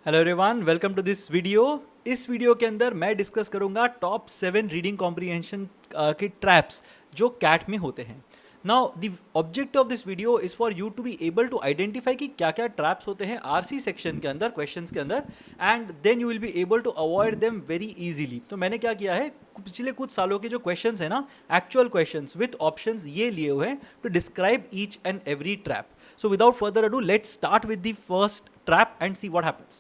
Hello everyone, welcome to this video. इस video के अंदर मैं डिस्कस करूंगा टॉप 7 रीडिंग कॉम्प्रीहेंशन के ट्रैप्स जो कैट में होते हैं। Now the objective of this video is for you to be able to identify कि क्या क्या ट्रैप्स होते हैं आरसी सेक्शन के अंदर, क्वेश्चंस के अंदर, and then you will be able to avoid them very easily. तो मैंने क्या किया है, पिछले कुछ सालों के जो क्वेश्चंस है ना, एक्चुअल क्वेश्चंस विद ऑप्शंस ये लिए हुए हैं to describe each and every trap. So without further ado, let's start with the first trap and see what happens.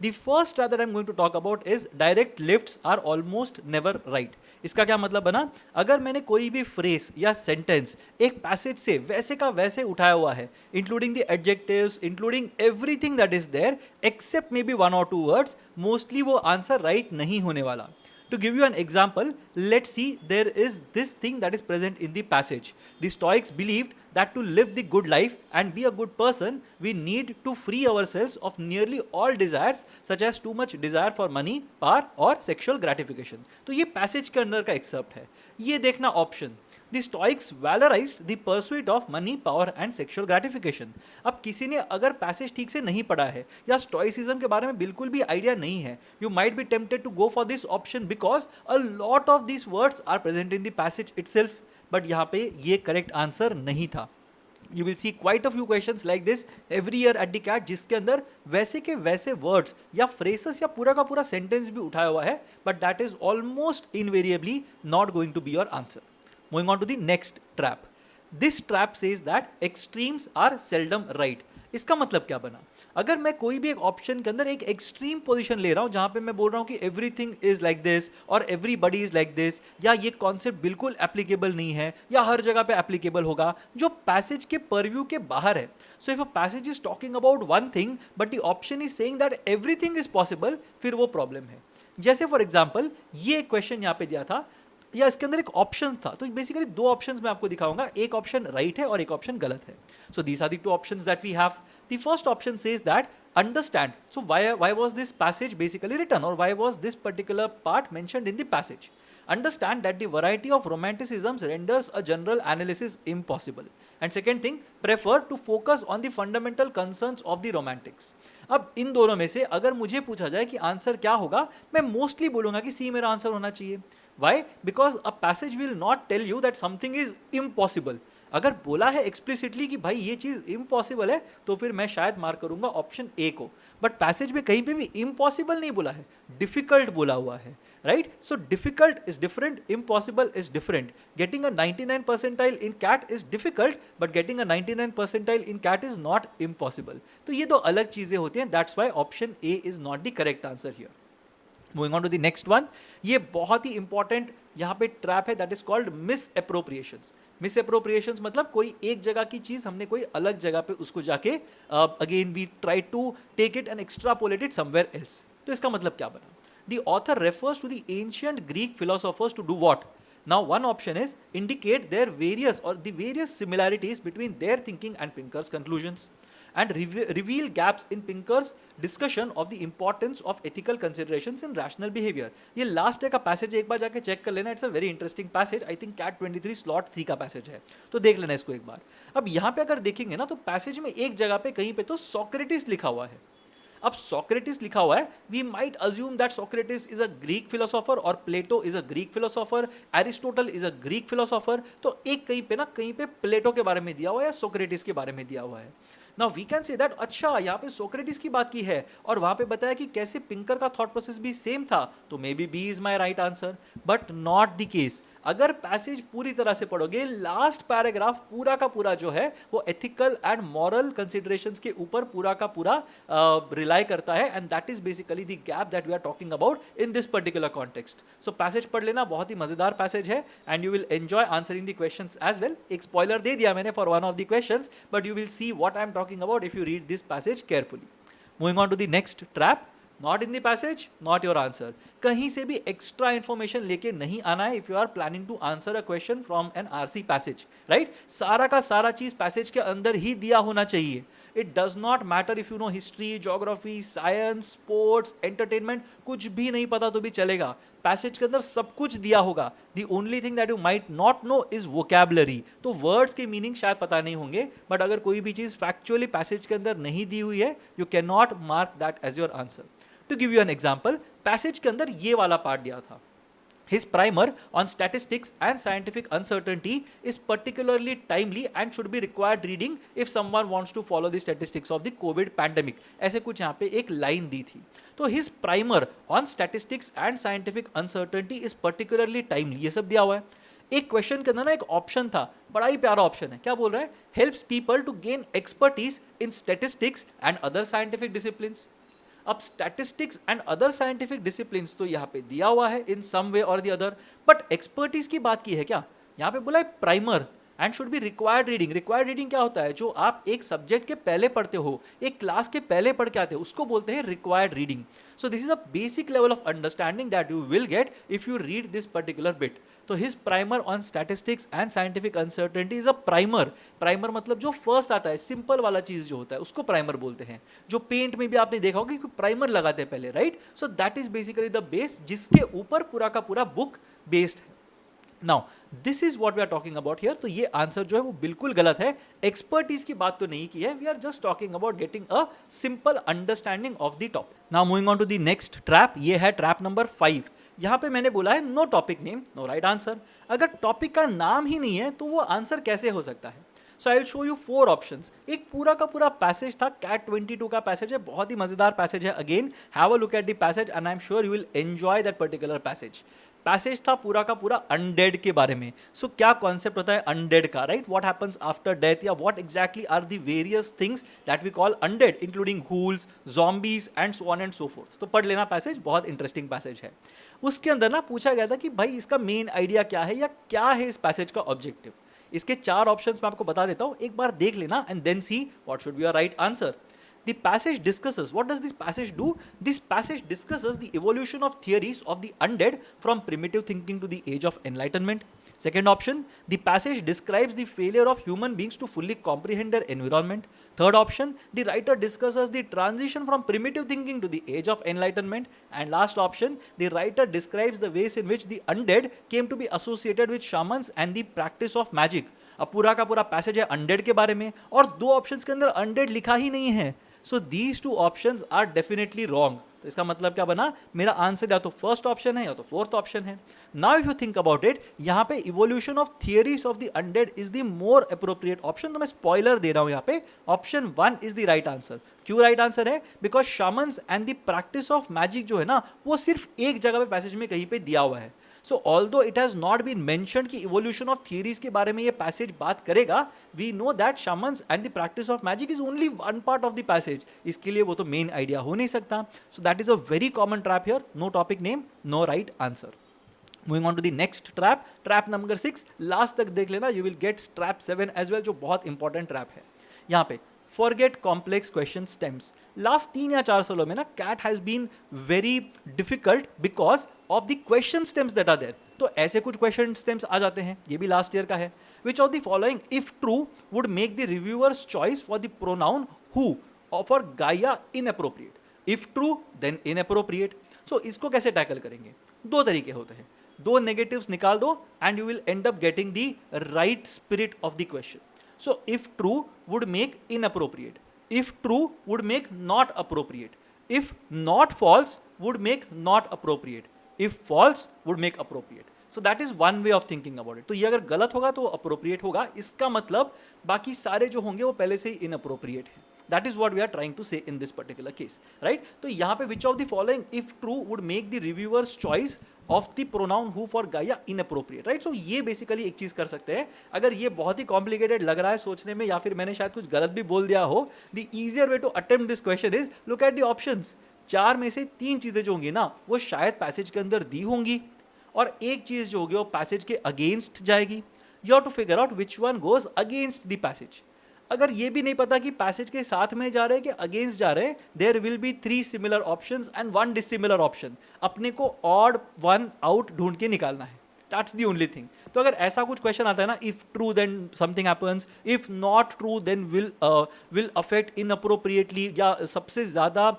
The first trap that I'm going to talk about is direct lifts are almost never right. इसका क्या मतलब बना? अगर मैंने कोई भी phrase या sentence एक पैसेज से वैसे का वैसे उठाया हुआ है, including the adjectives, including everything that is there except maybe 1 or 2 words, mostly वो आंसर राइट नहीं होने वाला। To give you an example, let's see, there is this thing that is present in the passage. The Stoics believed that to live the good life and be a good person, we need to free ourselves of nearly all desires, such as too much desire for money, power or sexual gratification. तो ये passage के अंदर का excerpt है। ये देखना option। The Stoics valorized the pursuit of money, power and sexual gratification. अब किसी ने अगर पैसेज ठीक से नहीं पढ़ा है या स्टोइसिज्म के बारे में बिल्कुल भी आइडिया नहीं है, you might be tempted to go for this option because a lot of these words are present in the passage itself. but यहाँ पे ये correct answer नहीं था। You will see quite a few questions like this every year at the CAT, जिसके अंदर वैसे के वैसे words या phrases या पूरा का पूरा sentence भी उठाया हुआ है, but that is almost invariably not going to be your answer. Moving on to the next trap. This trap says that extremes are seldom right. इसका मतलब क्या बना? अगर मैं कोई भी एक ऑप्शन के अंदर एक एक्सट्रीम पोजीशन ले रहा हूं जहां पे मैं बोल रहा हूं कि एवरीथिंग इज लाइक दिस और एवरीबॉडी इज लाइक दिस, या ये कॉन्सेप्ट बिल्कुल एप्लीकेबल नहीं है या हर जगह पे एप्लीकेबल होगा, जो पैसेज के परव्यू के बाहर है। So if a passage is talking about one thing but the option is saying that everything is possible, फिर वो प्रॉब्लम है। जैसे फॉर एग्जाम्पल ये क्वेश्चन यहां पे दिया था या इसके अंदर एक ऑप्शन था, तो बेसिकली दो ऑप्शंस मैं आपको दिखाऊंगा, एक ऑप्शन राइट है और एक ऑप्शन गलत है। So these are the two options that we have. The first option says that understand. So why was this passage basically written, or why was this particular part mentioned in the passage? Understand that the variety of romanticisms renders a general analysis impossible. And second thing, prefer to focus on the fundamental concerns of the romantics. अब इन दोनों में से अगर मुझे पूछा जाए कि answer क्या होगा, मैं मोस्टली बोलूंगा कि सी मेरा आंसर होना चाहिए। Why? Because a passage will not tell you that something is impossible. अगर बोला है एक्सप्लिसिटली कि भाई ये चीज इम्पॉसिबल है, तो फिर मैं शायद मार्क करूंगा ऑप्शन ए को। बट पैसेज में कहीं पे भी इम्पॉसिबल नहीं बोला है, डिफिकल्ट बोला हुआ है, right? So difficult is different, impossible is different. Getting a 99 percentile in CAT is difficult, but getting a 99 percentile in CAT is not impossible. तो ये दो अलग चीजें होती हैं, that's why option A is not the correct answer here. Moving on to the next one, ये बहुत ही इंपॉर्टेंट यहाँ पे ट्रैप है, that is called misappropriations. Misappropriations मतलब कोई एक जगह की चीज हमने कोई अलग जगह पे उसको जाके again we try to take it and extrapolate it somewhere else. तो इसका मतलब क्या बना? The author refers to the ancient Greek philosophers to do what? Now one option is indicate their various or the various similarities between their thinking and Pinker's conclusions, and reveal gaps in Pinker's discussion of the importance of ethical considerations in rational behavior. ये last का passage एक बार जाके check कर लेना, it's a very interesting passage. I think CAT 23 slot 3 का passage है, तो देख लेना इसको एक बार। अब यहाँ पे अगर देखेंगे ना, तो पैसेज में एक जगह पे कहीं पे तो सोक्रेटिस लिखा हुआ है। अब सोक्रेटिस लिखा हुआ है, we might assume that Socrates is a Greek philosopher और Plato is a Greek philosopher, Aristotle is a Greek philosopher. तो एक कहीं पे ना कहीं पे प्लेटो के बारे में दिया हुआ है या सोक्रेटिस के बारे में दिया हुआ है। Now we can say that अच्छा यहाँ पे सोक्रेटिस की बात की है और वहां पे बताया कि कैसे पिंकर का थॉट प्रोसेस भी सेम था, तो maybe B is my right answer, but not the case. अगर पैसेज पूरी तरह से पढ़ोगे, लास्ट पैराग्राफ पूरा का पूरा जो है वो एथिकल एंड मॉरल कंसिडरेशंस के ऊपर पूरा का पूरा रिलाई करता है, and that is basically the gap that we are talking about in this particular context. So passage पढ़ लेना, बहुत ही मजेदार पैसेज है and you will enjoy answering the questions as well. एक स्पॉइलर दे दिया मैंने for one of the questions, but you will see what I am talking about if you read this passage carefully. Moving on to the next trap, not in the passage, not your answer. कहीं से भी extra information लेके नहीं आना है if you are planning to answer a question from an RC passage, right. सारा का सारा चीज पैसेज के अंदर ही दिया होना चाहिए। It does not matter if you know history, geography, science, sports, entertainment, कुछ भी नहीं पता तो भी चलेगा, पैसेज के अंदर सब कुछ दिया होगा। The only thing that you might not know is vocabulary, तो वर्ड्स के मीनिंग शायद पता नहीं होंगे, बट अगर कोई भी चीज फैक्चुअली पैसेज के अंदर नहीं दी हुई है, you can not mark that as your answer. To give you an example, passage के अंदर ये वाला पार्ट दिया था, his primer on statistics and scientific uncertainty is particularly timely and should be required reading if someone wants to follow the statistics of the COVID pandemic। ऐसे कुछ यहाँ पे एक लाइन दी थी। तो his primer on statistics and scientific uncertainty is particularly timely, ये सब दिया हुआ है। एक क्वेश्चन के अंदर ना एक ऑप्शन था, बड़ा ही प्यारा ऑप्शन है, क्या बोल रहा है? Helps people to gain expertise in statistics and other scientific disciplines. अब statistics and other scientific disciplines तो यहाँ पे दिया हुआ है इन सम वे और द अदर, बट एक्सपर्टीज की बात की है क्या? यहाँ पे बोला है primer and should be required reading. Required reading क्या होता है? जो आप एक सब्जेक्ट के पहले पढ़ते हो, एक क्लास के पहले पढ़ के आते हो, उसको बोलते हैं required reading. So this is a basic level of understanding that you will get if you read this particular bit. तो his primer on statistics and scientific uncertainty is a primer. Primer मतलब जो first आता है, simple वाला चीज जो होता है उसको प्राइमर बोलते हैं। जो पेंट में भी आपने देखा होगा कि प्राइमर लगाते हैं पहले, right. So that is basically the base जिसके ऊपर पूरा का पूरा बुक बेस्ड है। Now this is what we are talking about here. तो ये आंसर जो है वो बिल्कुल गलत है, एक्सपर्टीज की बात तो नहीं की है। We are just talking about getting a simple understanding of the topic. Now moving on to the next trap, ये है ट्रैप नंबर 5। यहां पे मैंने बोला है no topic name no right answer. अगर टॉपिक का नाम ही नहीं है तो वो आंसर कैसे हो सकता है? So I will show you 4 options. एक पूरा का पूरा पैसेज था, कैट 22 का पैसेज है, बहुत ही मजेदार पैसेज है। Again have a look at the passage and I am sure you will enjoy that particular passage. Passage था पूरा का पूरा अनडेड के बारे में। सो क्या कॉन्सेप्ट होता है अनडेड का, right? What happens after death, या what exactly are the various things that we call undead, including ghouls, zombies and so on and so forth. तो पढ़ लेना पैसेज, बहुत इंटरेस्टिंग पैसेज है। उसके अंदर ना पूछा गया था कि भाई इसका मेन आइडिया क्या है, या क्या है इस पैसेज का ऑब्जेक्टिव। इसके 4 ऑप्शंस मैं आपको बता देता हूं, एक बार देख लेना and then see what should be your right answer. The passage discusses, what does this passage do? This passage discusses the evolution of theories of the undead from primitive thinking to the age of enlightenment. Second option, the passage describes the failure of human beings to fully comprehend their environment. Third option, the writer discusses the transition from primitive thinking to the age of enlightenment. And last option, the writer describes the ways in which the undead came to be associated with shamans and the practice of magic. अब पूरा का पूरा passage है undead के बारे में, और 2 options के अंदर अनडेड लिखा ही नहीं है। So these 2 options are definitely wrong. तो इसका मतलब क्या बना? मेरा आंसर या तो फर्स्ट ऑप्शन है या तो फोर्थ ऑप्शन है। Now if you think about it, यहां पे evolution of theories of the undead is the more appropriate option. तो मैं स्पॉइलर दे रहा हूं, यहां पे option 1 is the right answer. क्यों राइट आंसर है? Because shamans and the practice of magic जो है ना, वो सिर्फ एक जगह पे पैसेज में कहीं पे दिया हुआ है। So although it has not been mentioned कि evolution of theories के बारे में ये passage बात करेगा, we know that shamans and the practice of magic is only one part of the passage. इसके लिए वो तो main idea हो नहीं सकता। So that is a very common trap here. No topic name, no right answer. Moving on to the next trap, trap number 6. Last तक देख लेना, you will get trap 7 as well, जो बहुत important trap है। यहाँ पे forget complex question stems. Last 3 या 4 सालों में ना CAT has been very difficult because of the question stems that are there. तो ऐसे कुछ क्वेश्चन स्टेम्स आ जाते हैं, ये भी लास्ट ईयर का है। Which of the following if true would make the reviewer's choice for the pronoun who or for Gaia inappropriate? If true then inappropriate. So इसको कैसे टैकल करेंगे? 2 तरीके होते हैं, 2 नेगेटिव्स निकाल दो and you will and up getting the right spirit of the question. So if true would make inappropriate, if true would make not appropriate, if not false would make not appropriate, if false would make appropriate. So that is one way of thinking about it. तो ये अगर गलत होगा तो appropriate होगा, इसका मतलब बाकी सारे जो होंगे वो पहले से ही inappropriate है। That is what we are trying to say in this particular case, right? तो यहाँ पे which of the following if true would make the reviewer's choice of the pronoun who for Gaia inappropriate, right? So ये basically एक चीज कर सकते हैं। अगर ये बहुत ही complicated लग रहा है सोचने में, या फिर मैंने शायद कुछ गलत भी बोल दिया हो, the easier way to attempt this question is look at the options। 4 में से 3 चीजें जो होंगी ना वो शायद पैसेज के अंदर दी होंगी, और एक चीज जो होगी वो पैसेज के अगेंस्ट जाएगी। You have to figure out which one goes against the passage। अगर ये भी नहीं पता कि पैसेज के साथ में जा रहे हैं कि अगेंस्ट जा रहे हैं, there will be 3 similar options and 1 dissimilar option. अपने को ऑड 1 आउट ढूंढ के निकालना है. That's the only thing. तो अगर ऐसा कुछ क्वेश्चन आता है ना, if true then something happens, if not true then will affect inappropriately, या सबसे ज्यादा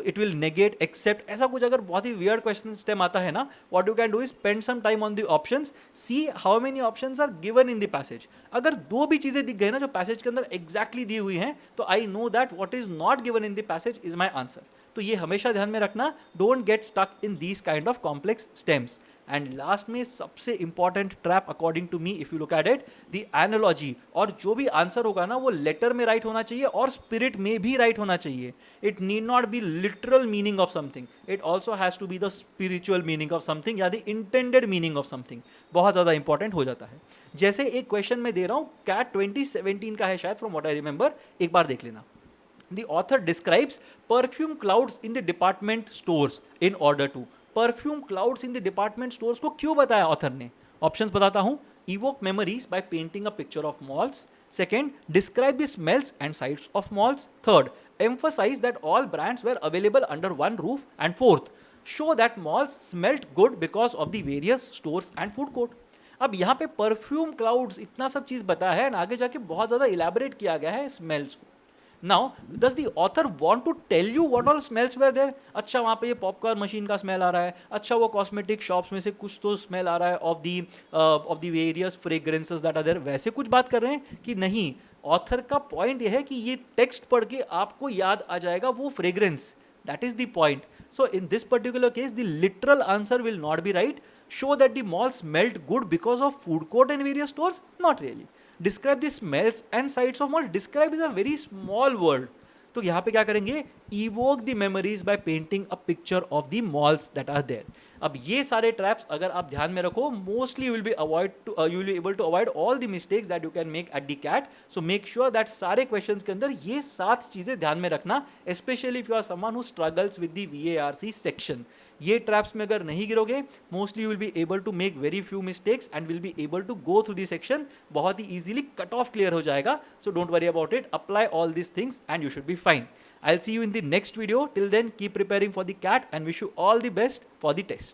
इट विल नेगेट एक्सेप्ट, ऐसा कुछ अगर बहुत ही वियर्ड क्वेश्चन स्टेम आता है ना, what you can do is spend some time on the options, see how many options are given in the passage. अगर दो भी चीजें दिख गई ना जो पैसेज के अंदर एग्जैक्टली दी हुई हैं, तो I know that what is not given in the passage is my answer. तो ये हमेशा ध्यान में रखना, don't get stuck in these kind of complex stems. And last में सबसे important trap according to me, if you look at it, the analogy. और जो भी आंसर होगा ना वो लेटर में राइट होना चाहिए और स्पिरिट में भी राइट होना चाहिए. It need not be literal meaning of something, it also has to be the spiritual meaning of something या the intended meaning of something. बहुत ज्यादा इंपॉर्टेंट हो जाता है. जैसे एक क्वेश्चन मैं दे रहा हूं, कैट 2017 का है शायद, फ्रॉम व्हाट आई रिमेंबर, एक बार देख लेना. The author describes perfume clouds in the department stores in order to. Perfume clouds in the department stores को क्यों बताया ऑथर ने? ऑप्शंस बताता हूं. Evoke memories by painting a picture of malls. Second, describe the smells and sights of malls. Third, emphasize that all brands were available under one roof. And fourth, show that malls smelt good because of the various stores and food court. अब यहाँ पे perfume clouds इतना सब चीज बताया है, आगे जाके बहुत ज्यादा इलेबोरेट किया गया है स्मेल्स को. Now, does the author want to tell you what all smells were there? अच्छा वहाँ पे ये पॉपकॉर्न मशीन का स्मेल आ रहा है, अच्छा वो कॉस्मेटिक शॉप्स में से कुछ तो स्मेल आ रहा है of the various fragrances that are there, वैसे कुछ बात कर रहे हैं कि नहीं. ऑथर का पॉइंट ये है कि ये टेक्स्ट पढ़ के आपको याद आ जाएगा वो fragrance. That is the point. So in this particular case, the literal answer will not be right. Show that the mall smelled good because of food court and various stores? Not really. Describe the smells and sights of mall. Describe is a very small word. तो यहाँ पे क्या करेंगे? Evoke the memories by painting a picture of the malls that are there. अब ये सारे traps अगर आप ध्यान में रखो, mostly you will be able to avoid all the mistakes that you can make at the CAT. So make sure that सारे questions के अंदर ये 7 चीजें ध्यान में रखना, specially if you are someone who struggles with the VARC section. ये traps में अगर नहीं गिरोगे, mostly you will be able to make very few mistakes and will be able to go through the section. बहुत ही easily cut off clear हो जाएगा. So don't worry about it, apply all these things and you should be fine. I'll see you in the next video. Till then, keep preparing for the CAT and wish you all the best for the test.